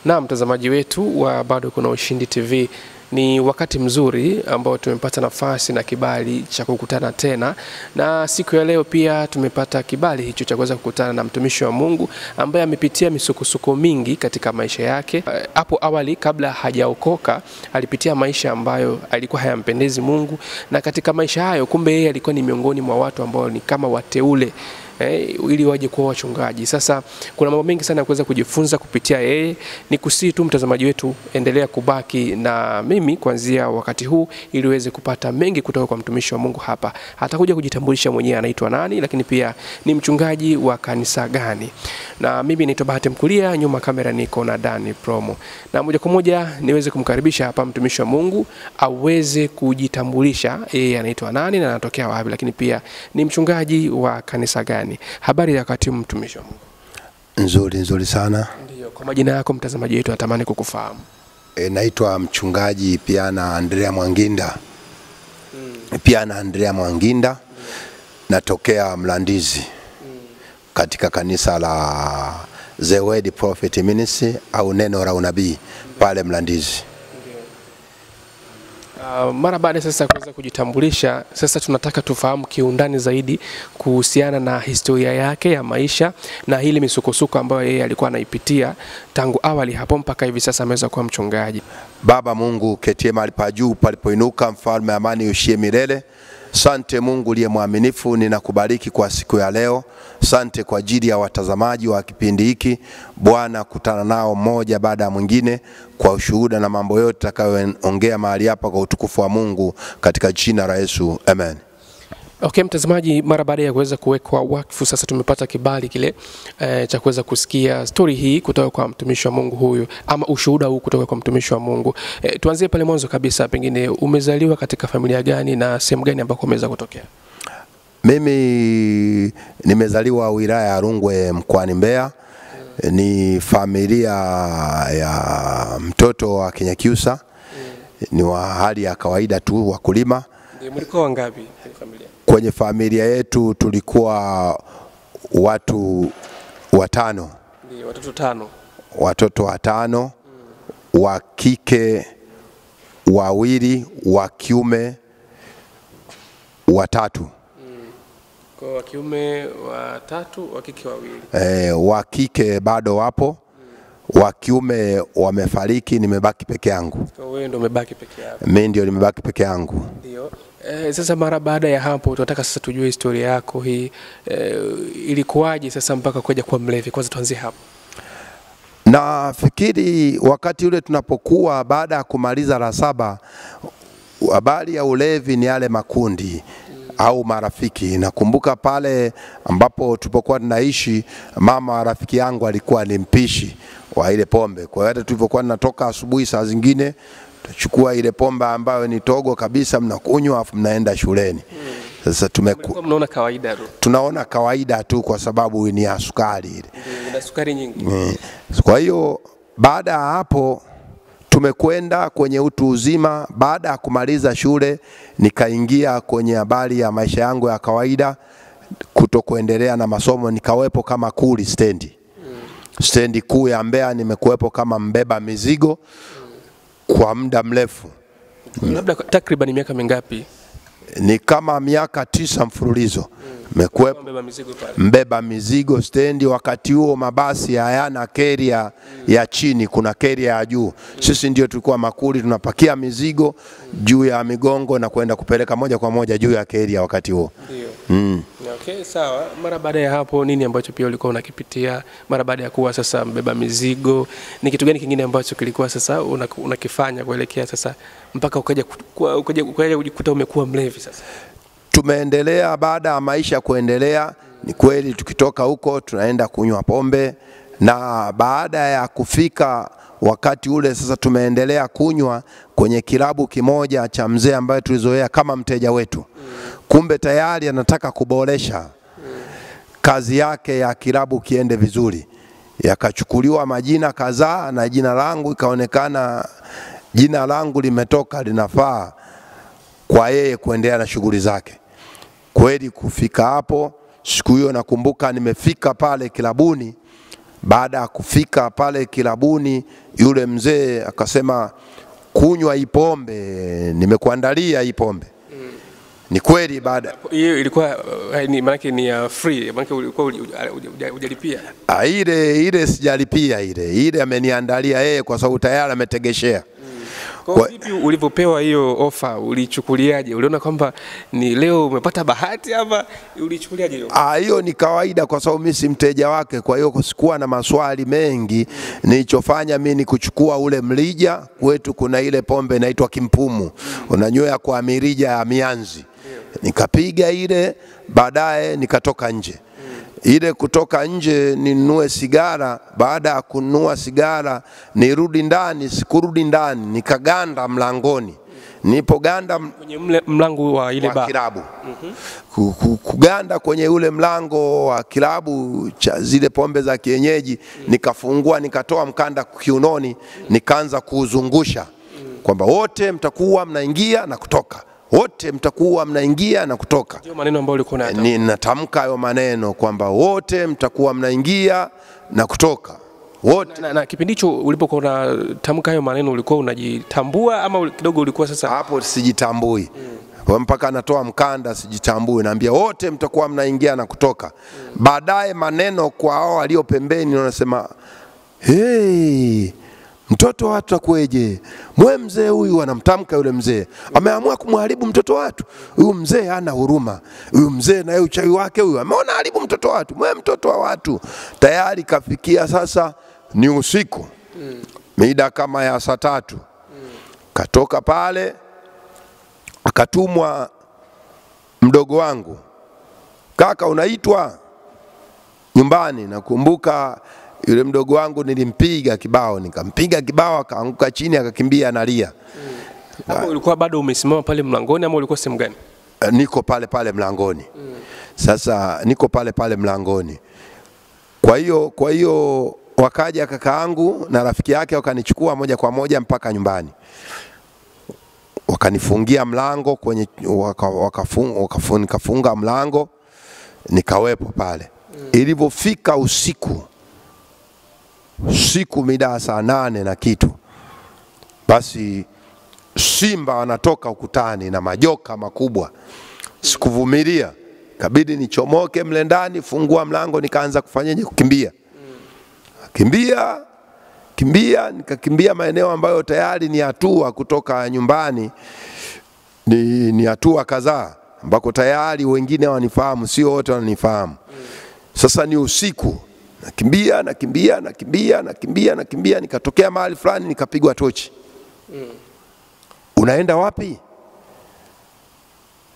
Na mtazamaji wetu wa Bado Kuna Ushindi TV, ni wakati mzuri ambao tumepata nafasi na kibali cha kukutana tena, na siku ya leo pia tumepata kibali hicho cha kuweza kukutana na mtumishi wa Mungu ambaye amepitia misukosuko mingi katika maisha yake. Hapo awali kabla hajaokoka alipitia maisha ambayo alikuwa hayampendezi Mungu, na katika maisha hayo kumbe yeye alikuwa ni miongoni mwa watu ambao ni kama wateule ili waje kuwa wachungaji. Sasa kuna mambo mengi sana ya kuweza kujifunza kupitia yeye. Ni kusii tu mtazamaji wetu, endelea kubaki na mimi kuanzia wakati huu ili uweze kupata mengi kutoka kwa mtumishi wa Mungu hapa. Atakuja kujitambulisha mwenyewe anaitwa nani, lakini pia ni mchungaji wa kanisa gani. Na mimi naitwa Bahati Mkulia, nyuma kamera niko na Dani Promo. Na moja kwa moja niweze kumkaribisha hapa mtumishi wa Mungu aweze kujitambulisha yeye anaitwa nani na anatokea wapi, lakini pia ni mchungaji wa kanisa gani. Habari ya wakati mtumishi wa Mungu? Nzuri sana. Ndio, kwa majina yako mtazamaji wetu atamani kukufahamu. Naitwa mchungaji Piana Andrea Mwanginda. Piana Andrea Mwanginda. Natokea Mlandizi. Katika kanisa la The Word Prophet Ministry au Neno la Unabii pale Mlandizi. Mara baada sasa kuweza kujitambulisha, sasa tunataka tufahamu kiundani zaidi kuhusiana na historia yake ya maisha na hili misukosuko ambayo yeye alikuwa anaipitia tangu awali hapo mpaka hivi sasa ameweza kuwa mchungaji. Baba Mungu ketie mahali pa juu palipoinuka, mfalme amani ushie milele. Sante Mungu uliye mwaminifu, ninakubariki kwa siku ya leo. Sante kwa ajili ya watazamaji wa kipindi hiki. Bwana, kutana nao mmoja baada ya mwingine kwa ushuhuda na mambo yote tutakayoongea mahali hapa kwa utukufu wa Mungu katika jina la Yesu. Amen. Okay, mtazamaji, mara baada ya kuweza kuwekwa wakfu sasa tumepata kibali kile cha kuweza kusikia story hii kutoka kwa mtumishi wa Mungu huyu, ama ushuhuda huu kutoka kwa mtumishi wa Mungu. Tuanzie pale mwanzo kabisa, pengine umezaliwa katika familia gani na sehemu gani ambako umeweza kutokea? Mimi nimezaliwa wilaya ya Rungwe mkoani Mbeya. Ni familia ya mtoto wa Kinyakyusa. Ni wa hali ya kawaida tu, wakulima. Ndio, mlikuwa wangapi kwenye familia? Kwenye familia yetu tulikuwa watu watano. Ndio, watoto tano. Watoto watano, wa kike wawili, wa kiume watatu. Kwa wa kiume watatu, wa kike wawili. Wa kike bado wapo. Wa kiume wamefariki, nimebaki peke yangu. Wewe ndio umebaki peke yako? Mimi ndio nimebaki peke yangu. Ndio. Sasa mara baada ya hapo tunataka sasa tujue historia yako hii. Ilikuwaje sasa mpaka kuja kuwa mlevi? Kwanza tuanzie hapo. Nafikiri wakati ule tunapokuwa baada ya kumaliza la 7, habari ya ulevi ni yale makundi au marafiki. Nakumbuka pale ambapo tulipokuwa tunaishi, mama rafiki yangu alikuwa ni mpishi wa ile pombe. Kwa hiyo tulipokuwa tunatoka asubuhi, saa zingine tuchukua ile pombe ambayo ni togo kabisa, mnakunywa afu mnaenda shuleni. Sasa mnaona kawaida tu. Tunaona kawaida tu kwa sababu ni ya sukari ile. Ina sukari nyingi. Kwa hiyo baada ya hapo tumekwenda kwenye utu uzima. Baada ya kumaliza shule nikaingia kwenye habari ya maisha yangu ya kawaida, kutokuendelea na masomo. Nikawepo kama kuli stendi. Stendi kuu ya Mbeya nimekuwepo kama mbeba mizigo kwa muda mrefu. Labda takriban miaka mingapi? Ni kama miaka 9 mfululizo. Nimekuwepo mbeba mizigo stendi. Wakati huo mabasi hayana keria ya chini, kuna keria ya juu. Sisi ndio tulikuwa makuli, tunapakia mizigo juu ya migongo na kwenda kupeleka moja kwa moja juu ya keria wakati huo. Ndio. Okay, sawa. Mara baada ya hapo nini ambacho pia ulikuwa unakipitia mara baada ya kuwa sasa mbeba mizigo? Ni kitu gani kingine ambacho kilikuwa sasa unakifanya kuelekea sasa mpaka ukaja kujikuta umekuwa mlevi sasa? Tumeendelea baada ya maisha kuendelea. Ni kweli tukitoka huko tunaenda kunywa pombe, na baada ya kufika wakati ule sasa tumeendelea kunywa kwenye kilabu kimoja cha mzee ambaye tulizoea kama mteja wetu. Kumbe tayari anataka kuboresha kazi yake ya kilabu kiende vizuri. Yakachukuliwa majina kadhaa na jina langu ikaonekana jina langu limetoka linafaa kwa yeye kuendelea na shughuli zake. Kweli kufika hapo siku hiyo nakumbuka nimefika pale kilabuni, Baada ya kufika pale kilabuni, yule mzee akasema, kunywa hii pombe, nimekuandalia hii pombe. Ni kweli baada hiyo ilikuwa maana yake ni free, maana yake ulikuwa hujalipia? Ile sijalipia, ile ameniandalia yeye kwa sababu tayari ametegeshea. Kwa vipi ulivyopewa hiyo ofa ulichukuliaje? Uliona kwamba ni leo umepata bahati ama ulichukuliaje hiyo? Hiyo ni kawaida kwa sababu mimi si mteja wake, kwa hiyo sikuwa na maswali mengi. Nilichofanya mimi ni kuchukua ule mlija. Kwetu kuna ile pombe inaitwa kimpumu, unanywea kwa mirija ya mianzi. Nikapiga ile, baadaye nikatoka nje. Ile kutoka nje ninunue sigara. Baada ya kununua sigara nirudi ndani, sikurudi ndani, nikaganda mlangoni. Nilipoganda kwenye mlango wa ile bar kilabu, kuganda kwenye ule mlango wa kilabu cha zile pombe za kienyeji, nikafungua, nikatoa mkanda kiunoni, nikaanza kuuzungusha kwamba wote mtakuwa mnaingia na kutoka, wote mtakuwa mnaingia na kutoka. Ndio maneno ambayo ulikuwa unatamka. Ninatamka hayo maneno kwamba wote mtakuwa mnaingia na kutoka wote. Na kipindi hicho ulipokuwa unatamka hayo maneno ulikuwa unajitambua ama kidogo ulikuwa sasa? Hapo sijitambui. Mpaka natoa mkanda sijitambui, naambia wote mtakuwa mnaingia na kutoka. Baadaye maneno kwa hao walio pembeni wanasema, hey, mtoto watu akweje? Mwe mzee huyu, anamtamka yule mzee, ameamua kumharibu mtoto watu. Huyu mzee hana huruma. Huyu mzee na yeye uchawi wake huyu, ameona haribu mtoto watu. Mwe mtoto wa watu. Tayari kafikia sasa ni usiku. Mida kama ya saa 3. Katoka pale akatumwa mdogo wangu, kaka unaitwa nyumbani. Nakumbuka yule mdogo wangu nilimpiga kibao, nikampiga kibao akaanguka chini akakimbia analia. Hapo ulikuwa bado umesimama pale mlangoni ama ulikuwa sehemu gani? Niko pale mlangoni. Sasa niko pale mlangoni. Kwa hiyo wakaja kakaangu na rafiki yake wakanichukua moja kwa moja mpaka nyumbani. Wakanifungia mlango kwenye wakafunga mlango, nikawepo pale. Ilipofika usiku mida saa 8 na kitu, basi simba wanatoka ukutani na majoka makubwa. Sikuvumilia, kabidi nichomoke mle ndani, fungua mlango, nikaanza kufanyaje? Kukimbia. Nikakimbia maeneo ambayo tayari ni hatua kutoka nyumbani, ni hatua kadhaa ambako tayari wengine wanifahamu, sio wote wananifahamu. Sasa ni usiku, nakimbia, nikatokea mahali fulani nikapigwa tochi. Unaenda wapi?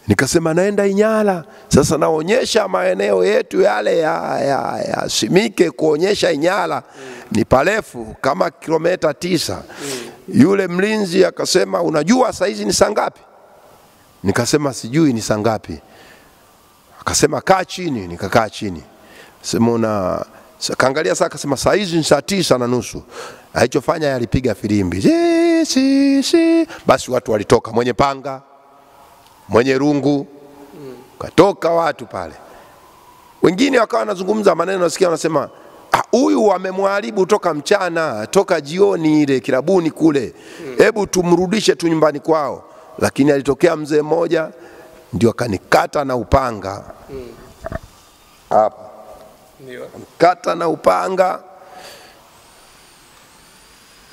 Nikasema naenda Inyala. Sasa naonyesha maeneo yetu yale ya Simike, kuonyesha Inyala ni parefu kama kilomita 9. Yule mlinzi akasema, unajua saa hizi ni saa ngapi? Nikasema sijui ni saa ngapi. Akasema kaa chini. Nikakaa chini. Sema kaangalia saa, akasema saa hizi ni saa 9:30. Alichofanya yalipiga filimbi. Basi watu walitoka, mwenye panga, mwenye rungu, katoka watu pale. Wengine wakawa wanazungumza maneno, nasikia wanasema, huyu wamemharibu toka mchana, toka jioni ile kilabuni kule. Hebu tumrudishe tu nyumbani kwao. Lakini alitokea mzee mmoja ndio akanikata na upanga. Hapa. Ndio. Kata na upanga.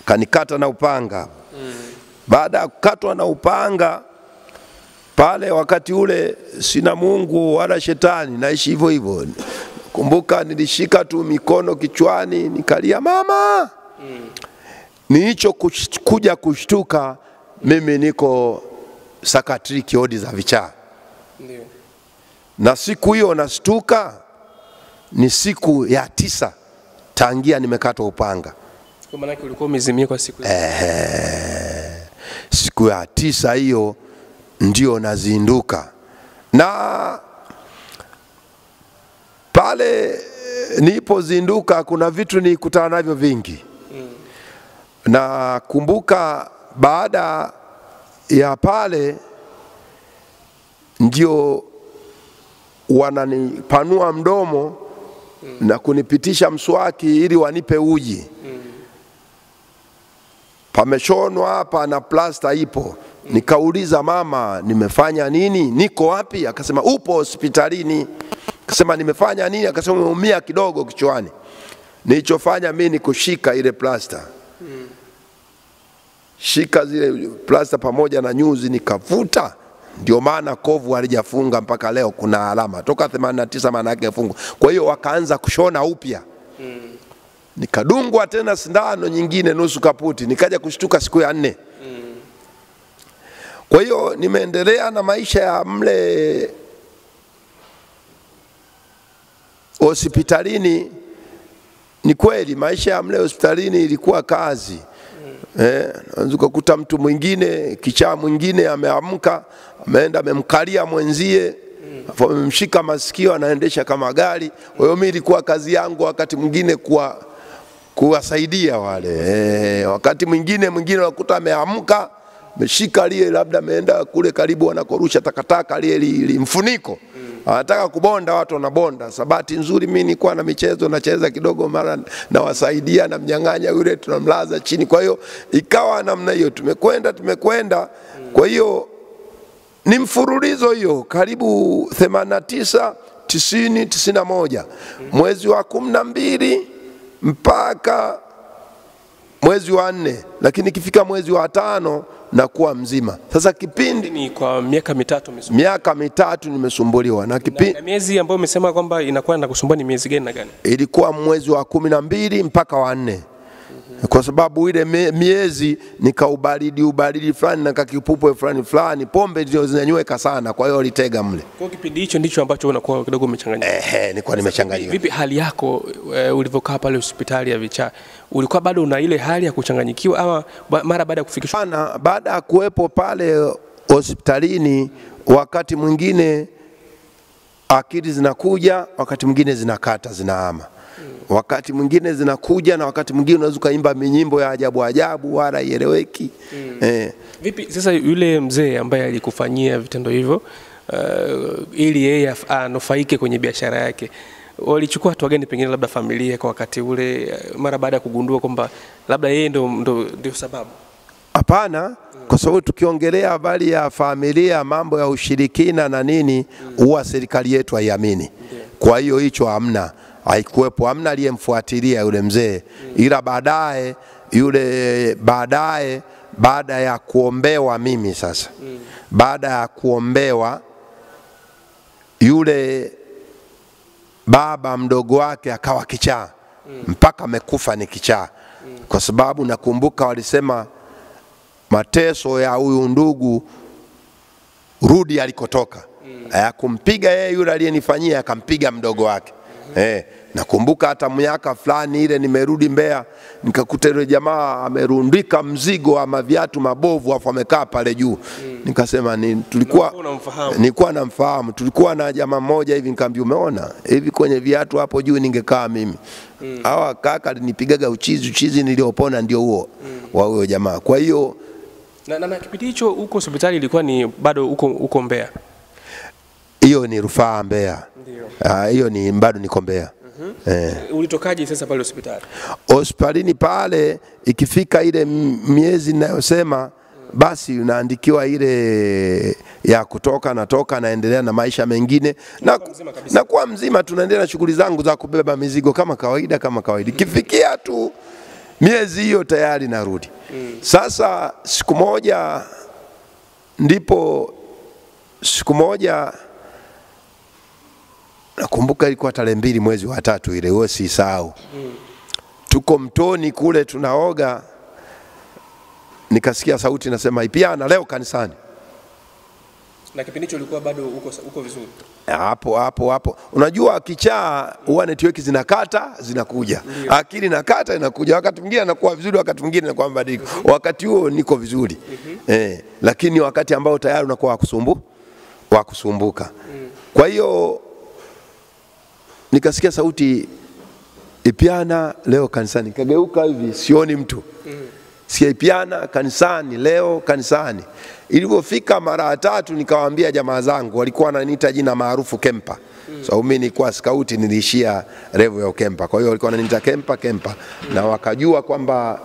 Kanikata na upanga. Baada ya kukatwa na upanga pale, wakati ule sina Mungu wala shetani, naishi hivyo hivyo. Kumbuka nilishika tu mikono kichwani, nikalia mama. Niicho kuja kushtuka mimi niko sakatri kiodi za vichaa. Ndio. Na siku hiyo nastuka ni siku ya 9 tangia nimekatwa upanga. Kwa maana yake ulikuwa umezimia kwa siku hiyo. Siku ya 9 hiyo ndio nazinduka. Na pale nilipozinduka kuna vitu nilikutana navyo vingi. Na kumbuka baada ya pale ndio wananipanua mdomo na kunipitisha mswaki ili wanipe uji. Pameshonwa hapa na plasta ipo. Nikauliza mama, nimefanya nini? Niko wapi? Akasema upo hospitalini. Akasema nimefanya nini? Akasema umeumia kidogo kichwani. Nilichofanya mimi ni kushika ile plasta. Shika zile plasta pamoja na nyuzi nikavuta. Ndio maana kovu halijafunga mpaka leo, kuna alama. Toka 89 maana yake fungu. Kwa hiyo wakaanza kushona upya. Nikadungwa tena sindano nyingine nusu kaputi, nikaja kushtuka siku ya 4. Kwa hiyo nimeendelea na maisha ya mle hospitalini. Ni kweli maisha ya mle hospitalini ilikuwa kazi. Unaweza kukuta mtu mwingine, kichaa mwingine ameamka, ameenda amemkalia mwenzie, amemshika masikio anaendesha kama gari. Kwa hiyo mimi ilikuwa kazi yangu wakati mwingine kuwasaidia wale. Wakati mwingine unakuta ameamka, ameshika lile labda ameenda kule karibu wanakorusha takataka lile mfuniko. Anataka kubonda, watu wanabonda. Sabati nzuri mimi nilikuwa na michezo nacheza kidogo, mara nawasaidia na mnyang'anya yule tunamlaza chini. Kwa hiyo ikawa namna hiyo tumekwenda. Kwa hiyo ni mfululizo hiyo karibu 89, 90, 91. Mwezi wa 12 mpaka mwezi wa 4, lakini ikifika mwezi wa 5 na kuwa mzima. Sasa kipindi ni kwa miaka mitatu miaka mitatu nimesumbuliwa na kipindi. Na miezi ambayo umesema kwamba inakuwa na kusumbua ni miezi gani na gani? Ilikuwa mwezi wa 12 mpaka wa 4. Kwa sababu ile miezi nikaubaridi fulani na kakipupwe fulani, pombe ndio zinanyweka sana, kwa hiyo litega mle. Kwa kipindi hicho ndicho ambacho unakuwa kidogo umechanganyika. Nilikuwa nimechanganyika. Vipi hali yako ulivyokaa pale hospitali ya Vichaa? Ulikuwa bado una ile hali ya kuchanganyikiwa ama mara baada ya kufikishwa? Baada ya kuwepo pale hospitalini, wakati mwingine akili zinakuja, wakati mwingine zinakata, zinahama. Wakati mwingine zinakuja na wakati mwingine unaweza kuimba nyimbo ya ajabu wala ieleweki. Vipi sasa yule mzee ambaye alikufanyia vitendo hivyo ili yeye anufaike kwenye biashara yake, walichukua hatua gani pengine labda familia kwa wakati ule mara baada ya kugundua kwamba labda yeye ndio sababu? Hapana, kwa sababu tukiongelea habari ya familia, mambo ya ushirikina na nini, huwa serikali yetu haiamini. Kwa hiyo hicho hamna. Haikuwepo, hamna aliyemfuatilia yule mzee. Ila baada ya kuombewa mimi sasa. Baada ya kuombewa yule baba mdogo wake akawa kichaa. Mpaka amekufa ni kichaa. Kwa sababu nakumbuka walisema mateso ya huyu ndugu rudi alikotoka. Kumpiga yeye yule aliyenifanyia, akampiga mdogo wake. Nakumbuka hata miaka fulani ile nimerudi Mbeya, nikakuta yule jamaa amerundika mzigo ama viatu mabovu afu amekaa pale juu. Nikasema nilikuwa namfahamu. Tulikuwa na jamaa mmoja hivi, nikamwambia umeona hivi kwenye viatu hapo juu ningekaa mimi. Hawa kaka alinipigaga uchizi niliopona ndio huo wa huyo jamaa. Kwa hiyo na kipindi hicho huko hospitali ilikuwa ni bado huko Mbeya. Hiyo ni rufaa Mbeya. Ndio. Hiyo ni bado niko Mbeya. Ulitokaje sasa pale hospitali? Hospitalini pale ikifika ile miezi ninayosema, basi unaandikiwa ile ya natoka naendelea na maisha mengine na kuwa mzima, tunaendelea na shughuli zangu za kubeba mizigo kama kawaida. Kifikia tu miezi hiyo tayari narudi. Sasa siku moja nakumbuka ilikuwa tarehe 2 mwezi wa 3 ile, huo si sahau. Tuko mtoni kule tunaoga, nikasikia sauti nasema Ipiana leo kanisani. Na kipindi hicho ulikuwa bado uko vizuri? Hapo. Unajua kichaa huwa network zinakata zinakuja. Akili nakata inakuja. Wakati mwingine anakuwa vizuri, wakati mwingine anakuwa mbadilika. Wakati huo niko vizuri. Lakini wakati ambao tayari unakuwa wakusumbuka. Kwa hiyo nikasikia sauti Ipiana leo kanisani. Nikageuka hivi sioni mtu. sikia Ipiana kanisani leo kanisani. Ilipofika mara ya 3 nikawaambia jamaa zangu, walikuwa wananiita jina maarufu Kempa. So mimi nilikuwa scout, nilishia level ya Kempa. Kwa hiyo walikuwa wananiita Kempa. Na wakajua kwamba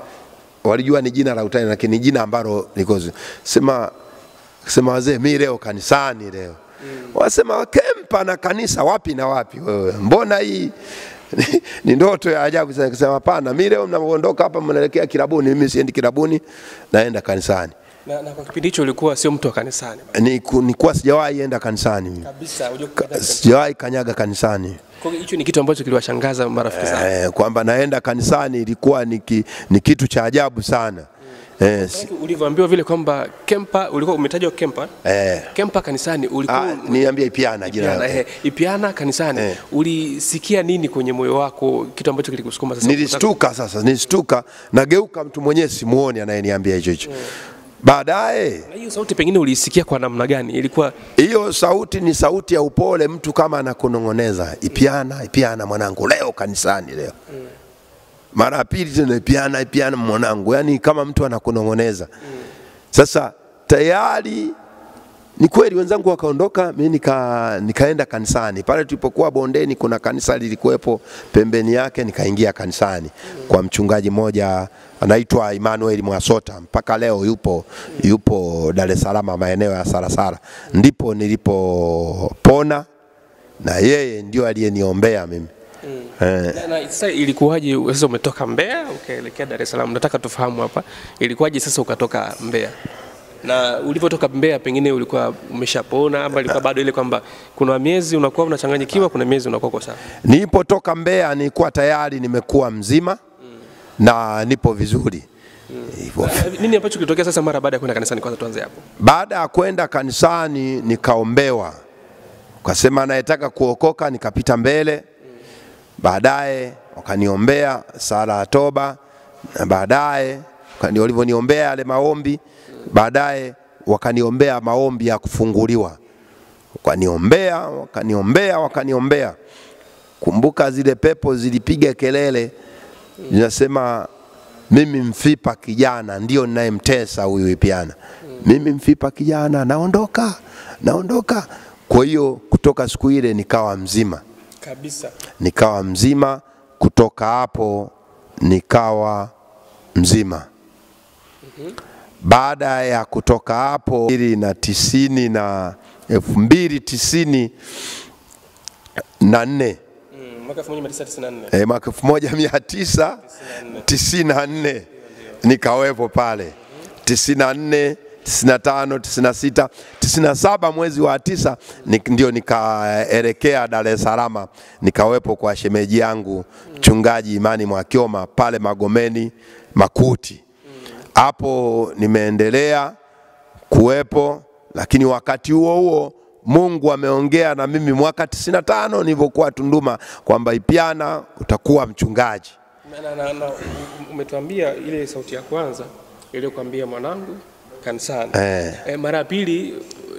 walijua ni jina la utani, lakini jina ambalo liko sema wazee, mimi leo kanisani leo. Wasema Kempa na kanisa wapi na wapi wewe? Mbona hii ni ndoto ya ajabu sana. Kusema hapana, mimi leo mnaondoka hapa mnaelekea kilabuni, mimi siendi kilabuni, naenda kanisani. Na kwa kipindi hicho ulikuwa sio mtu wa kanisani? Nilikuwa sijawahi enda kanisani mimi. Kabisa, sijawahi kanyaga kanisani. Kwa hiyo hicho ni kitu ambacho kiliwashangaza marafiki zangu. Kwamba naenda kanisani ilikuwa ni kitu cha ajabu sana. Ulivyoambiwa vile kwamba Kempa, ulikuwa umetajwa Kempa. Kempa kanisani ulikuwa niambia Ipiana jina. Ipiana kanisani. Ulisikia nini kwenye moyo wako, kitu ambacho kilikusukuma sasa? Nilistuka, nageuka mtu mwenyewe simuone anayeniambia hicho. Baadaye na hiyo sauti pengine ulisikia kwa namna gani? Ilikuwa hiyo sauti ni sauti ya upole, mtu kama anakunongoneza, Ipiana mwanangu leo kanisani leo. Mara pili tena Ipiana mwanangu, yani kama mtu anakunongoneza. Sasa tayari ni kweli wenzangu wakaondoka, mimi nikaenda kanisani. Pale tulipokuwa bondeni kuna kanisa lilikuwepo pembeni yake, nikaingia kanisani kwa mchungaji mmoja anaitwa Emmanuel Mwasota, mpaka leo yupo Dar es Salaam maeneo ya Sarasara. Ndipo nilipopona na yeye ndio aliyeniombea mimi. Na sasa ilikuwaje sasa umetoka Mbeya ukaelekea Dar es Salaam? Nataka tufahamu hapa ilikuwaje sasa ukatoka Mbeya. Na ulipotoka Mbeya pengine ulikuwa umeshapona ama ilikuwa bado ile kwamba kuna miezi unakuwa unachanganyikiwa, kuna miezi unakuwa kwa sawa? Nilipotoka Mbeya nilikuwa tayari nimekuwa mzima na nipo vizuri. Nini ambacho kilitokea sasa mara baada ya kwenda kanisani? Kwanza tuanze hapo. Baada ya kwenda kanisani nikaombewa. Ukasema anayetaka kuokoka, nikapita mbele. Baadaye wakaniombea sala ya toba, na baadaye walivyoniombea yale maombi, baadaye wakaniombea maombi ya kufunguliwa. Wakaniombea. Kumbuka zile pepo zilipiga kelele, zinasema mimi mfipa kijana ndio ninayemtesa huyu Ipiana. Mimi mfipa kijana naondoka. Kwa hiyo kutoka siku ile nikawa mzima kabisa. Nikawa mzima, kutoka hapo nikawa mzima. Baada ya kutoka hapo 2094 mwaka 1994 mwaka 1994 nikawepo pale 94 95 96 97 mwezi wa 9 ndio nikaelekea Dar es Salaam, nikawepo kwa shemeji yangu mchungaji Imani Mwakioma pale Magomeni Makuti. Hapo nimeendelea kuwepo, lakini wakati huo Mungu ameongea na mimi mwaka 95 nilipokuwa Tunduma kwamba Ipiana utakuwa mchungaji. Umetuambia ile sauti ya kwanza ile kuambia mwanangu kanisani. Mara pili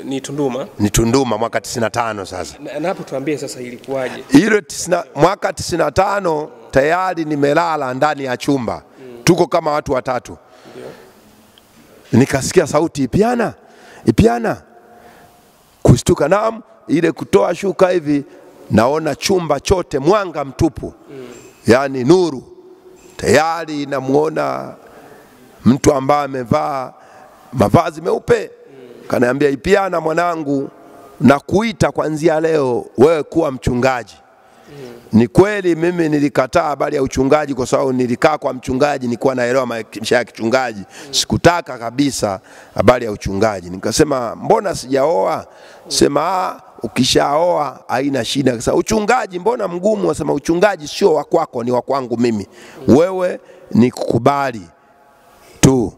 ni Tunduma. Ni Tunduma mwaka 95 sasa. Na hapo tuambie sasa ilikuwaje? Ile mwaka 95 tayari nimelala ndani ya chumba. Tuko kama watu watatu. Nikasikia sauti Ipiana. Kushtuka naam, ile kutoa shuka hivi naona chumba chote mwanga mtupu. Yani nuru. Tayari namuona mtu ambaye amevaa mavazi meupe. Kaniambia Ipiana mwanangu, nakuita kuanzia leo wewe kuwa mchungaji. Ni kweli mimi nilikataa habari ya uchungaji kwa sababu nilikaa kwa mchungaji, nilikuwa naelewa maisha ya kichungaji. Sikutaka kabisa habari ya uchungaji. Nikasema mbona sijaoa? Sema ukishaoa haina shida. Sasa uchungaji mbona mgumu? Wasema uchungaji sio wa kwako, ni wa kwangu mimi. Wewe ni kukubali tu.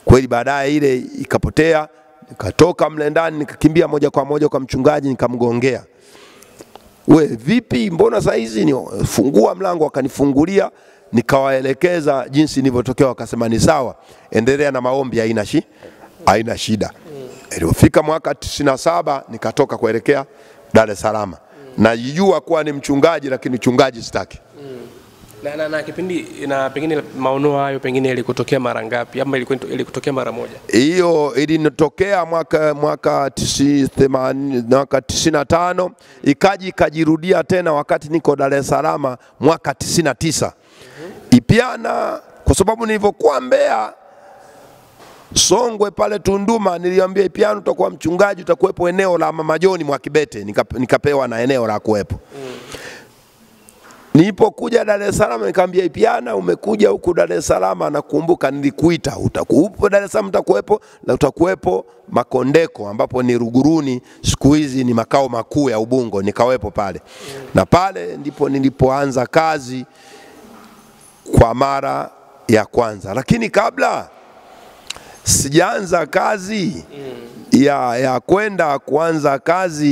Kweli baadaye ile ikapotea, nikatoka mle ndani nikakimbia moja kwa moja kwa mchungaji nikamgongea. We vipi, mbona saa hizi ni fungua mlango? Akanifungulia, nikawaelekeza jinsi nilivyotokea, wakasema ni sawa, endelea na maombi, haina shida. Ilipofika mwaka 97 nikatoka kuelekea Dar es Salaam. Najijua kuwa ni mchungaji lakini uchungaji sitaki. Na kipindi na pengine maono hayo pengine ilikutokea mara ngapi ama ilikutokea mara moja? Hiyo ilinitokea mwaka 95, ikajirudia tena wakati niko Dar es Salaam mwaka 99. Ipiana kwa sababu nilivyokuwa Mbeya Songwe pale Tunduma, niliambia Ipiana utakuwa mchungaji, utakuwepo eneo la Mama John Mwakibete, nikapewa na eneo la kuwepo. Nilipokuja Dar es Salaam nikamwambia Ipiana, umekuja huku Dar es Salaam, nakumbuka nilikuita, utakuwepo Dar es Salaam, utakuwepo Makondeko ambapo ni Ruguruni, siku hizi ni makao makuu ya Ubungo, nikawepo pale. Na pale ndipo nilipoanza kazi kwa mara ya kwanza. Lakini kabla sijaanza kazi ya kwenda kuanza kazi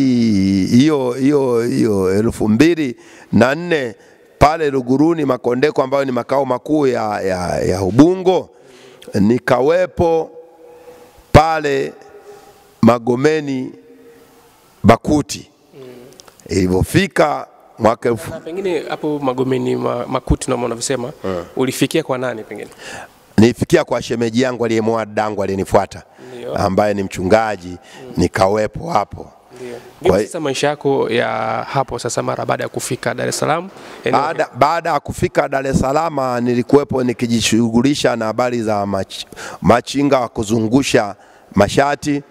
hiyo 2004 pale Ruguruni Makondeko ambayo ni makao makuu ya Ubungo, nikawepo pale Magomeni Bakuti. Ilipofika mwaka pengine hapo Magomeni Makuti na unavyosema, ulifikia kwa nani pengine? Nilifikia kwa shemeji yangu aliyemwoa dangu aliyenifuata, ambaye ni mchungaji, nikawepo hapo. Ndio. Sasa maisha yako ya hapo sasa mara baada ya kufika Dar es Salaam? Baada ya kufika Dar es Salaam nilikuwepo nikijishughulisha na habari za machinga wa kuzungusha mashati.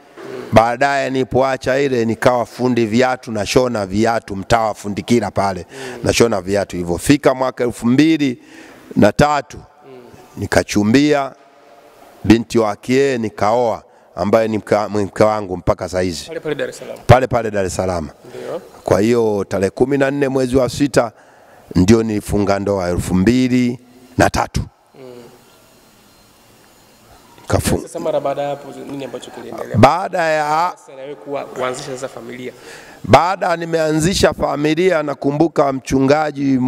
Baadaye nilipoacha ile nikawa fundi viatu, na shona viatu mtaa wa Fundikira pale. Na shona viatu. Ilipofika mwaka 2003 nikachumbia binti wake, nikaoa, ambaye ni mke wangu mpaka saizi. Pale Dar es Salaam. Pale Dar es Salaam. Ndio. Kwa hiyo tarehe 14 mwezi wa 6 ndio nilifunga ndoa 2003. Sasa mara baada ya hapo nini ambacho kiliendelea? Baada ya kuanzisha sasa familia. Baada nimeanzisha familia, nakumbuka mchungaji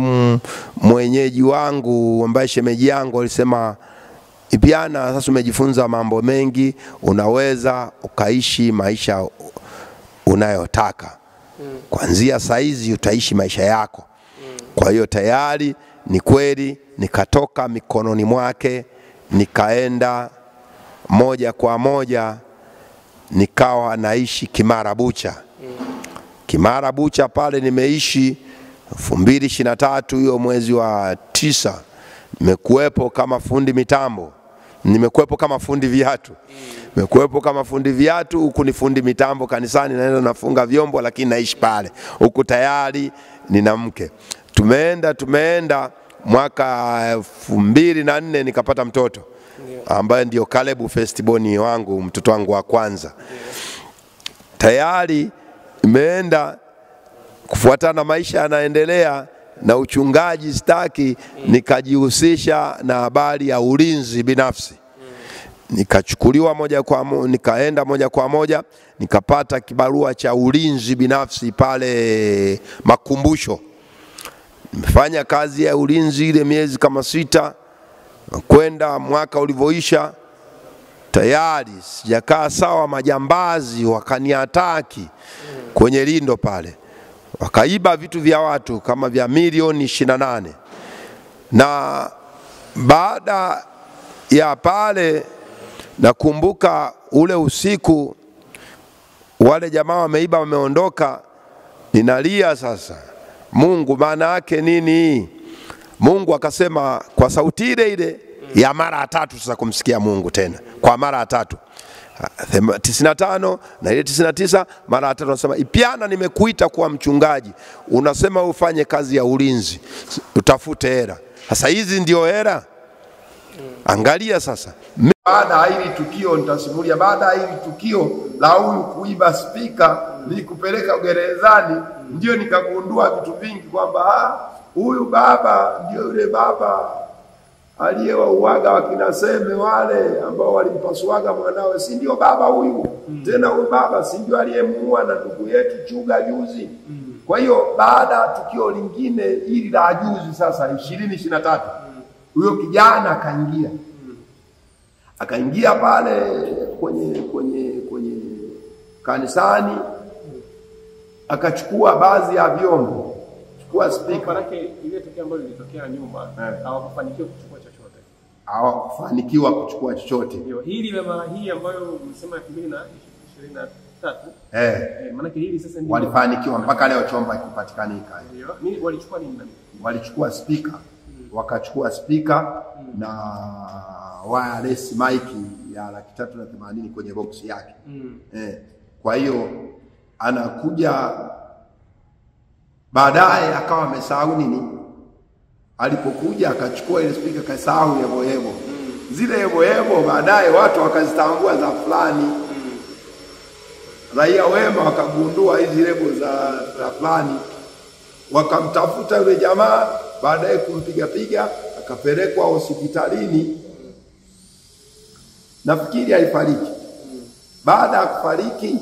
mwenyeji wangu ambaye shemeji yangu alisema, Ipiana, sasa umejifunza mambo mengi, unaweza ukaishi maisha unayotaka. Kuanzia saizi utaishi maisha yako. Kwa hiyo tayari ni kweli nikatoka mikononi mwake, nikaenda moja kwa moja nikawa naishi Kimara Bucha. Kimara Bucha pale nimeishi 2023 hiyo mwezi wa 9. Nimekuwepo kama fundi mitambo. Nimekuwepo kama fundi viatu. Nimekuwepo kama fundi viatu, huku ni fundi mitambo kanisani, naenda nafunga vyombo, lakini naishi pale. Huku tayari nina mke. Tumeenda mwaka 2004 nikapata mtoto. Ambaye ndio Caleb Festiboni wangu, mtoto wangu wa kwanza. Tayari imeenda kufuatana, maisha yanaendelea na uchungaji staki, nikajihusisha na habari ya ulinzi binafsi. Nikachukuliwa nikaenda moja kwa moja nikapata kibarua cha ulinzi binafsi pale Makumbusho. Nimefanya kazi ya ulinzi ile miezi kama 6. Kwenda mwaka ulivyoisha tayari sijakaa sawa, majambazi wakaniataki kwenye lindo pale, wakaiba vitu vya watu kama vya milioni 28. Na baada ya pale nakumbuka ule usiku wale jamaa wameiba, wameondoka, ninalia sasa, Mungu maana yake nini? Mungu akasema kwa sauti ile ya mara 3 sasa, kumsikia Mungu tena kwa mara 3. 95 na ile 99 mara 3 anasema, Ipiana, nimekuita kuwa mchungaji, unasema ufanye kazi ya ulinzi, utafute hela. Sasa hizi ndio hela. Angalia sasa. Baada ya hili tukio nitasimulia, baada ya hili tukio la huyu kuiba spika nilikupeleka gerezani, ndio nikagundua vitu vingi kwamba huyu baba ndio yule baba aliyewauaga wakina Seme wale ambao walimpasuaga mwanawe, si ndio baba huyu? Tena huyu baba si ndio aliyemuua na ndugu yetu Chuga juzi? Kwa hiyo baada ya tukio lingine hili la juzi sasa 2023 huyo kijana akaingia pale kwenye kanisani, akachukua baadhi ya vyombo kuchukua speaker. Maana ile tukio ambalo lilitokea nyuma hawakufanikiwa kuchukua chochote. Hawakufanikiwa kuchukua chochote. Ndio. Hili la mara hii ambayo msema 2023 maana hili sasa ndio walifanikiwa mpaka leo chombo hakipatikanika. Ndio. Mimi walichukua nini nani? Walichukua speaker. Wakachukua speaker na wireless mic ya 380 kwenye box yake. Kwa hiyo anakuja baadaye akawa amesahau nini? Alipokuja akachukua ile speaker kasahau yebo. Zile yebo baadaye watu wakazitambua za fulani. Raia wema wakagundua hizi lebo za fulani. Wakamtafuta yule jamaa, baadaye kumpiga akapelekwa hospitalini. Nafikiri alifariki. Baada ya kufariki,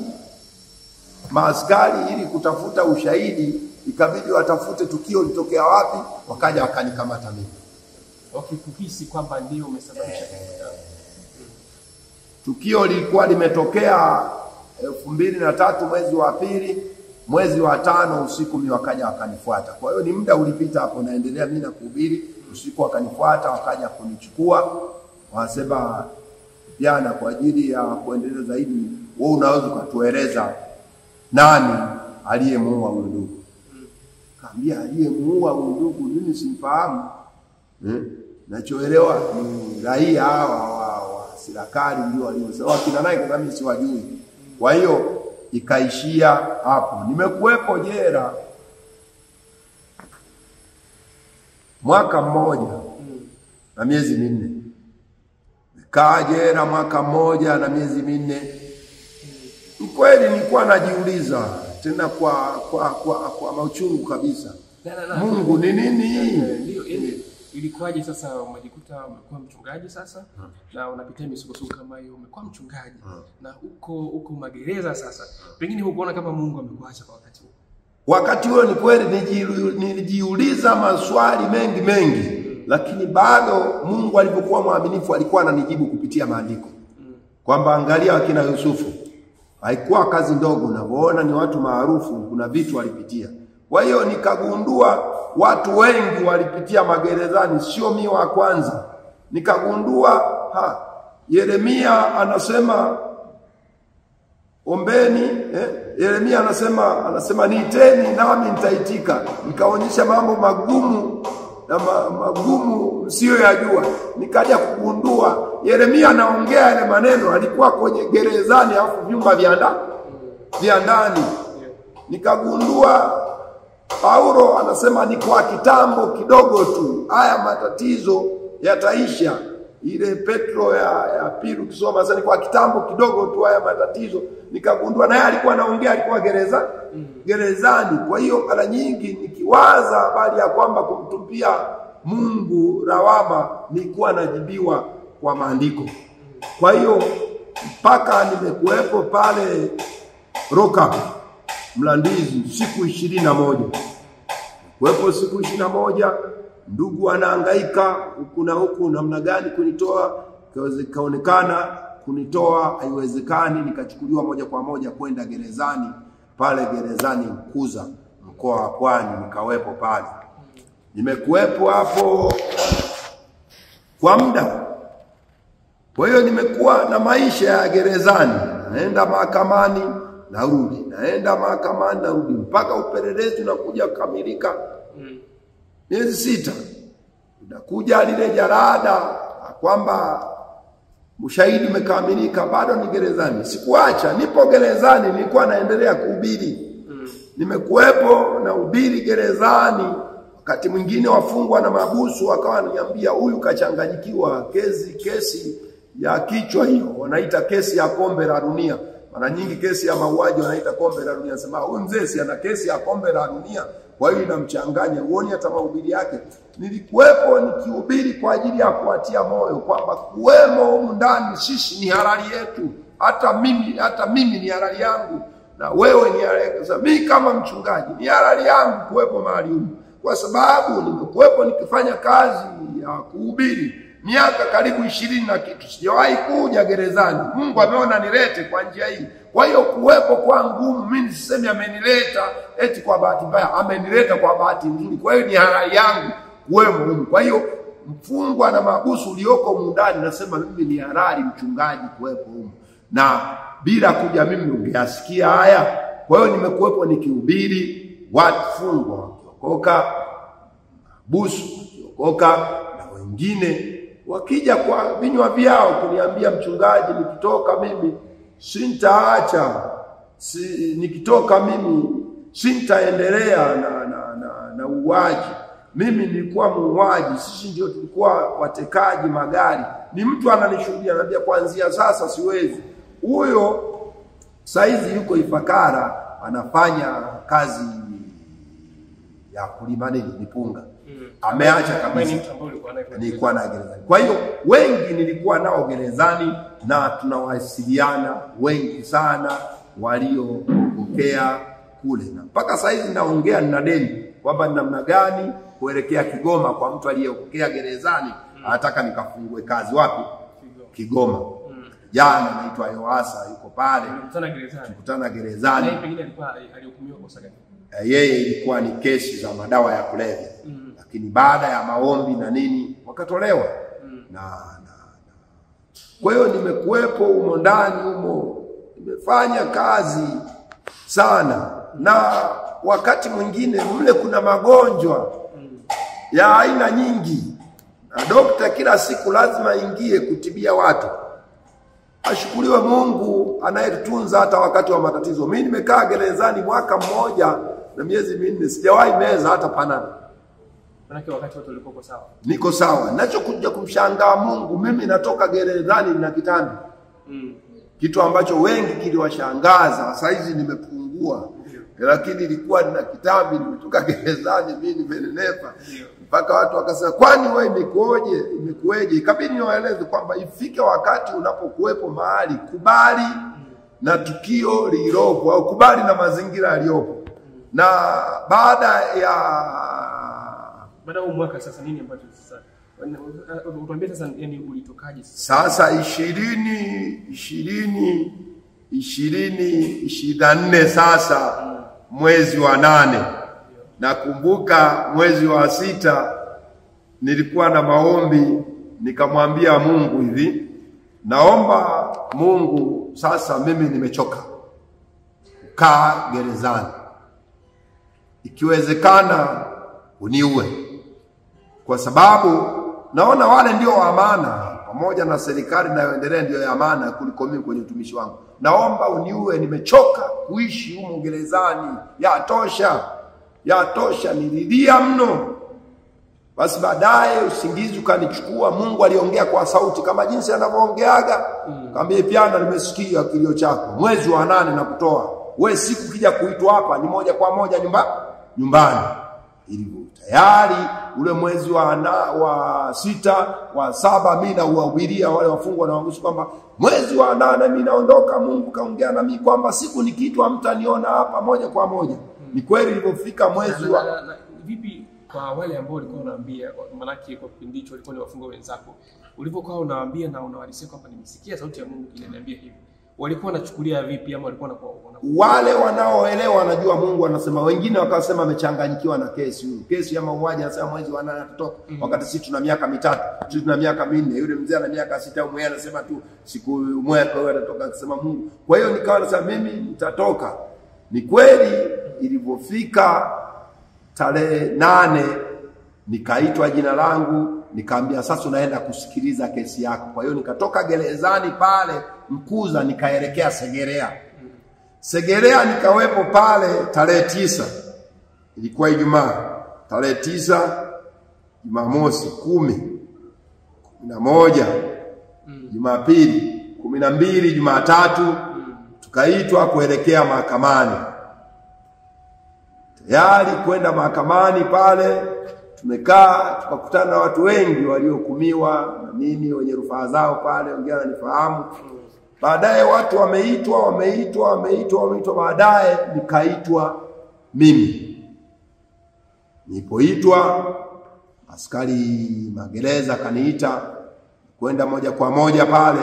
maaskari ili kutafuta ushahidi ikabidi watafute tukio litokea wapi, wakaja wakanikamata mimi. Wakikuhisi kwamba ndio umesababisha tukio lilikuwa limetokea 2003 mwezi wa pili, mwezi wa 5 usiku mimi wakaja wakanifuata. Kwa hiyo ni muda ulipita hapo naendelea mimi na kuhubiri, usiku wakanifuata wakaja kunichukua. Wanasema jana kwa ajili ya kuendelea zaidi wewe unaweza kutueleza nani aliyemuua huyo ndugu? Kaambia aliyemuua huyo ndugu mimi simfahamu. Nachoelewa ni raia wa serikali ndio waliosema kina naye kama mimi siwajui. Kwa hiyo ikaishia hapo. Nimekuwepo jela mwaka mmoja na miezi 4. Nikaa jela mwaka mmoja na miezi 4. Ni kweli nilikuwa najiuliza tena kwa mauchungu kabisa. Mungu ni nini? Ndio ilikuwaje sasa umejikuta umekuwa mchungaji sasa na unapitia misukosuko kama hiyo, umekuwa mchungaji na uko magereza sasa. Pengine hukuona kama Mungu amekuacha kwa wakati huo? Wakati huo ni kweli nilijiuliza maswali mengi lakini bado Mungu alipokuwa mwaminifu alikuwa ananijibu kupitia maandiko. Kwamba angalia wakina Yusufu. Haikuwa kazi ndogo, unaona ni watu maarufu, kuna vitu walipitia. Kwa hiyo nikagundua watu wengi walipitia magerezani, sio mimi wa kwanza. Nikagundua Yeremia anasema ombeni, Yeremia anasema niiteni nami nitaitika. Nikaonyesha mambo magumu na magumu sio yajua. Nikaja kugundua Yeremia anaongea yale maneno alikuwa kwenye gerezani alafu vyumba vya ndani. Nikagundua Paulo anasema ni kwa kitambo kidogo tu haya matatizo yataisha. Ile Petro ya pili ukisoma sasa ni kwa kitambo kidogo tu haya matatizo. Nikagundua naye alikuwa anaongea alikuwa gerezani. Kwa hiyo mara nyingi nikiwaza habari ya kwamba kumtupia Mungu lawama nilikuwa najibiwa kwa maandiko. Kwa hiyo mpaka nimekuepo pale Roka Mlandizi siku 21. Kuepo siku 21, ndugu anahangaika huku na huku namna gani kunitoa, kaonekana kunitoa haiwezekani, nikachukuliwa moja kwa moja kwenda gerezani, pale gerezani Mkuza mkoa wa Pwani, nikawepo pale. Nimekuepo hapo kwa muda. Kwa hiyo nimekuwa na maisha ya gerezani, naenda mahakamani narudi, naenda mahakamani narudi mpaka upelelezi unakuja kukamilika miezi 6. Unakuja lile jarada kwamba ushahidi umekamilika, bado ni gerezani. Sikuacha, nipo gerezani, nilikuwa naendelea kuhubiri. Nimekuepo na hubiri gerezani. Wakati mwingine wafungwa na mabusu wakawa wananiambia huyu kachanganyikiwa, kesi ya kichwa hiyo wanaita kesi ya kombe la dunia. Mara nyingi kesi ya mauaji wanaita kombe la dunia. Nasema huyu mzee si ana kesi ya kombe la dunia, kwa hiyo inamchanganya. Uone hata mahubiri yake. Nilikuwepo nikihubiri kwa ajili ya kuatia moyo kwamba kuwemo humu ndani sisi ni halali yetu. Hata mimi ni halali yangu na wewe ni halali yako. Sasa mimi kama mchungaji ni halali yangu kuwepo mahali humu, kwa sababu nimekuwepo nikifanya kazi ya kuhubiri miaka karibu 20 na kitu. Sijawahi kuja gerezani. Mungu ameona nilete kwa njia hii Kwa hiyo kuwepo kwangu mimi sisemi amenileta eti kwa bahati mbaya, amenileta kwa bahati nzuri. Kwa hiyo ni halali yangu kuwemo humu. Kwa hiyo mfungwa na mahabusu ulioko mundani, nasema mimi ni halali mchungaji kuwepo humu, na bila kuja mimi ungeyasikia haya. Kwa hiyo nimekuwepo nikihubiri, watu fungwa wakiokoka, mahabusu wakiokoka, na wengine wakija kwa vinywa vyao kuniambia, mchungaji, nikitoka mimi sintaacha, nikitoka mimi sintaendelea na uwaji. Mimi nilikuwa muuaji, sisi ndio tulikuwa watekaji magari. Ni mtu ananishuhudia, anambia kuanzia sasa siwezi. Huyo saizi yuko Ifakara, anafanya kazi ya kulima mipunga. Ameacha kabisa. Nilikuwa na gerezani. Kwa hiyo wengi nilikuwa nao gerezani, na tunawasiliana wengi sana waliopokea kule. Na mpaka saizi naongea nina deni kwamba namna gani kuelekea Kigoma kwa mtu aliyepokea gerezani, anataka nikafungue kazi wapi? Kigoma. Jana naitwa Yoasa yuko pale. Tukutana gerezani. Na pengine alikuwa alihukumiwa kosa gani? Yeye ilikuwa ni kesi za madawa ya kulevya. Lakini baada ya maombi na nini wakatolewa. Kwa hiyo nimekuwepo humo ndani humo, nimefanya kazi sana, na wakati mwingine mle kuna magonjwa ya aina nyingi, na dokta kila siku lazima ingie kutibia watu. Ashukuriwe Mungu anayetunza hata wakati wa matatizo. Mimi nimekaa gerezani mwaka mmoja na miezi minne, sijawahi meza hata panado. Manake wakati watu walikuwa sawa. Niko sawa. Ninachokuja kumshangaa Mungu, mimi natoka gerezani na kitambi. Kitu ambacho wengi kiliwashangaza. Sasa hizi nimepungua. Lakini ilikuwa nina kitambi, nimetoka gerezani mimi nimenenepa. Mpaka watu wakasema, kwani wewe imekuoje? Imekueje? Ikabidi niwaeleze kwamba ifike wakati unapokuwepo mahali, kubali na tukio lililopo au kubali na mazingira yaliyopo. Na baada ya mwaka sasa nini ambacho sasa utuambie sasa, yani ulitokaje sasa? 24 sasa mwezi wa 8. Nakumbuka mwezi wa 6 nilikuwa na maombi, nikamwambia Mungu hivi, naomba Mungu, sasa mimi nimechoka kukaa gerezani, ikiwezekana uniue, kwa sababu naona wale ndio amana, pamoja na serikali inayoendelea ndio ya amana kuliko mimi kwenye utumishi wangu. Naomba uniue, nimechoka kuishi humo gerezani, yatosha, nililia mno. Basi baadaye usingizi ukanichukua. Mungu aliongea kwa sauti kama jinsi anavyoongeaga. Kaambia, Piana, nimesikia kilio chako. Mwezi wa 8 na kutoa. Wewe siku kija kuitwa hapa ni moja kwa moja nyumbani. Ilivyo tayari ule mwezi wa 6 wa 7 mimi nawahubiria wale wafungwa na wagusu kwamba mwezi wa 8 mimi naondoka. Mungu kaongea na mimi kwamba siku nikiitwa mtaniona hapa moja kwa moja. Ni kweli ilipofika mwezi wa vipi kwa wale ambao walikuwa wanaambia, manake kwa kipindi hicho walikuwa ni wafungwa wenzako, ulipokuwa unawaambia na unawalisema kwamba nimesikia sauti ya Mungu inaniambia hivi, walikuwa wanachukulia vipi? Ama walikuwa wale wanaoelewa wanajua Mungu anasema. Wengine wakasema amechanganyikiwa na kesi ya mauaji, anasema mwezi wa 8 atatoka. Wakati sisi tuna miaka 3, sisi tuna miaka 4, yule mzee ana miaka 6 au mwenyewe anasema tu siku moja kwa hiyo atatoka, akisema Mungu. Kwa hiyo nikawa nasema mimi nitatoka. Ni kweli ilipofika tarehe 8 nikaitwa jina langu, nikaambia sasa unaenda kusikiliza kesi yako. Kwa hiyo nikatoka gerezani pale Mkuza nikaelekea Segerea nikawepo pale tarehe 9. Ilikuwa Ijumaa. Tarehe 9, Jumamosi 10, 11, Jumapili 12, Jumatatu tukaitwa kuelekea mahakamani. Tayari kwenda mahakamani pale, tumekaa tukakutana na watu wengi waliohukumiwa na nini, wenye rufaa zao pale, wengine wananifahamu. Baadaye watu wameitwa. Baadaye nikaitwa mimi. Nilipoitwa, askari magereza kaniita kwenda moja kwa moja pale.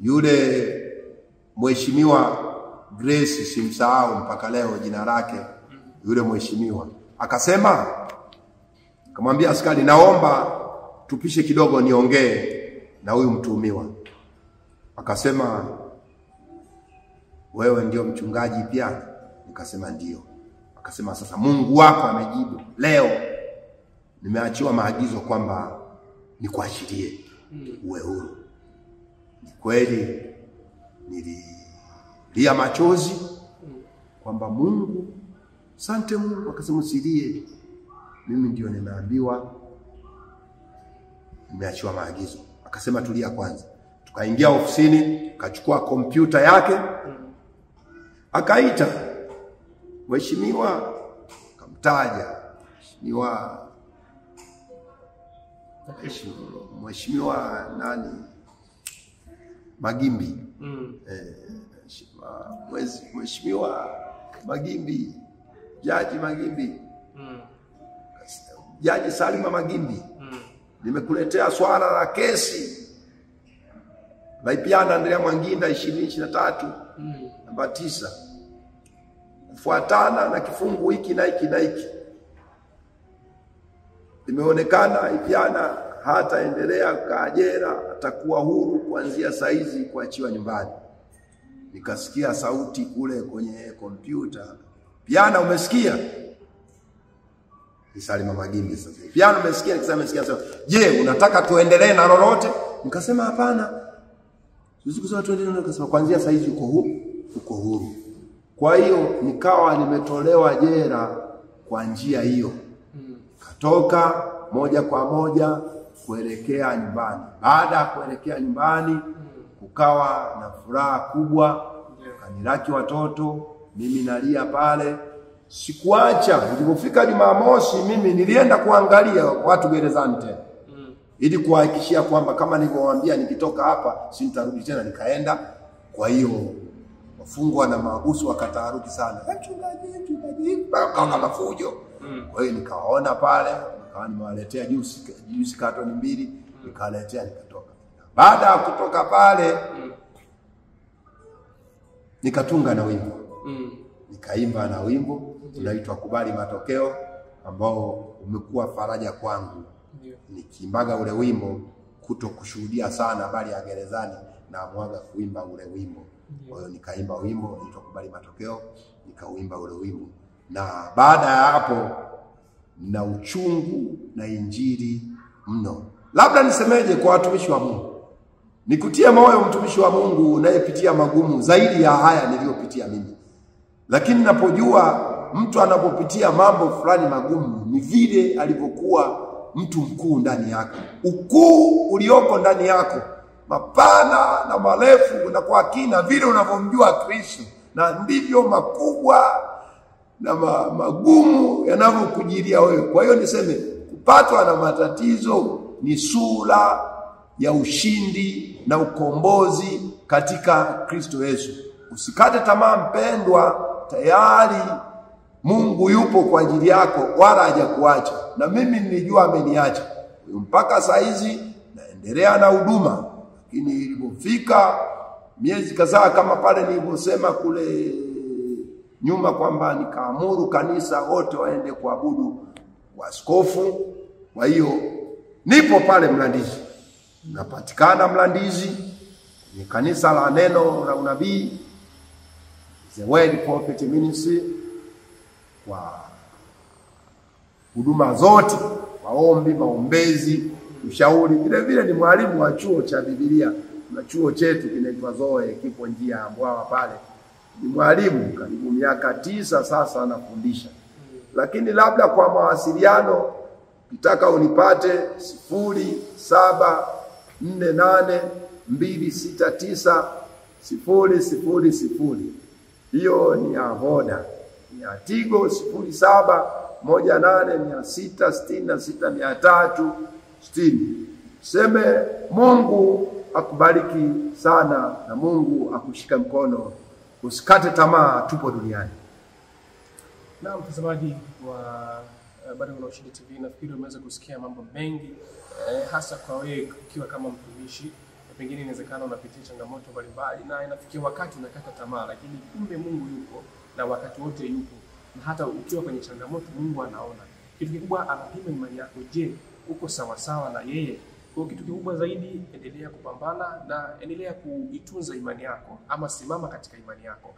Yule Mheshimiwa Grace, simsahau mpaka leo jina lake, yule mheshimiwa akasema, akamwambia askari, naomba tupishe kidogo niongee na huyu mtuhumiwa. Akasema, wewe ndio mchungaji pia? Nikasema ndio. Akasema, sasa Mungu wako amejibu leo, nimeachiwa maagizo kwamba nikuachilie uwe huru. Ni kweli nililia machozi kwamba Mungu, asante Mungu. Akasema, usilie, mimi ndio nimeambiwa, nimeachiwa maagizo. Akasema, tulia kwanza. Tukaingia ofisini, akachukua kompyuta yake, akaita mheshimiwa, akamtaja mheshimiwa nani, Magimbi. Mheshimiwa Magimbi, Jaji Magimbi, Jaji Salima Magimbi, nimekuletea swala la kesi Laipiana Andrea Mwanginda 2023 namba 9 kufuatana na kifungu hiki na hiki na hiki. Imeonekana Ipiana hataendelea kajera, atakuwa huru kuanzia saizi kuachiwa nyumbani. Nikasikia sauti kule kwenye kompyuta, Ipiana umesikia? Ni Salima Magimbi sasa. Ipiana umesikia? Nikasema umesikia. Je, unataka tuendelee na lolote? Nikasema hapana. Sisi kusema tuendelee, nikasema kuanzia saizi uko huru. Kwa hiyo nikawa nimetolewa jela kwa njia hiyo. Katoka moja kwa moja kuelekea nyumbani. Baada ya kuelekea nyumbani, kukawa na furaha kubwa, kanilaki watoto, mimi nalia pale. Sikuacha, nilipofika Jumamosi mimi nilienda kuangalia watu gerezani tena. Ili kuhakikishia kwamba kama nilivyowaambia nikitoka hapa sitarudi tena, nikaenda. Kwa hiyo wafungwa na mahabusu wakataharuki sana. Mchungaji, kama mafujo. Kwa hiyo nikawaona pale, nikawa nimewaletea juice katoni 2, nikaletea nikatoka. Baada ya kutoka pale nikatunga na wimbo. Nikaimba na wimbo unaitwa Kubali Matokeo, ambao umekuwa faraja kwangu. Nikiimbaga ule wimbo kutokushuhudia sana habari ya gerezani, na mwaga kuimba ule wimbo. Kwa hiyo nikaimba wimbo unaitwa Kubali Matokeo, nikauimba ule wimbo. Na baada ya hapo na uchungu na injili mno. Labda nisemeje kwa watumishi wa Mungu? Nikutie moyo mtumishi wa Mungu unayepitia magumu zaidi ya haya niliyopitia mimi. Lakini napojua mtu anapopitia mambo fulani magumu, ni vile alivyokuwa mtu mkuu ndani yako. Ukuu ulioko ndani yako, mapana na marefu na kwa kina, vile unavyomjua Kristo, na ndivyo makubwa na magumu yanavyokujilia wewe. Kwa hiyo niseme, kupatwa na matatizo ni sura ya ushindi na ukombozi katika Kristo Yesu. Usikate tamaa mpendwa, tayari Mungu yupo kwa ajili yako, wala hajakuacha. Na mimi nilijua ameniacha. Mpaka saa hizi naendelea na huduma. Lakini ilipofika miezi kadhaa, kama pale nilivyosema kule nyuma kwamba nikaamuru kanisa wote waende kuabudu kwa askofu. Kwa hiyo nipo pale Mlandizi. Napatikana Mlandizi ni kanisa la Neno la Unabii, The Word Prophet Ministry, kwa huduma zote, maombi, maombezi, ushauri. Vile vile ni mwalimu wa chuo cha Biblia. Na chuo chetu kinaitwa Zoe, kipo njia ya Mbwawa pale. Ni mwalimu karibu miaka 9 sasa anafundisha. Lakini labda kwa mawasiliano kitaka unipate 0748269000. Hiyo ni ya Voda. Ni ya Tigo 0718666360. Seme Mungu akubariki sana, na Mungu akushika mkono. Usikate tamaa, tupo duniani. Na mtazamaji wa Bado Kuna Ushindi TV, nafikiri umeweza kusikia mambo mengi, hasa kwa wewe ukiwa kama mtumishi pengine inawezekana unapitia changamoto mbalimbali na inafikia wakati unakata tamaa, lakini kumbe Mungu yupo na wakati wote yupo, na hata ukiwa kwenye changamoto Mungu anaona. Kitu kikubwa anapima imani yako, je, uko sawa sawa na yeye? Kwa kitu kikubwa zaidi, endelea kupambana na endelea kuitunza imani yako, ama simama katika imani yako.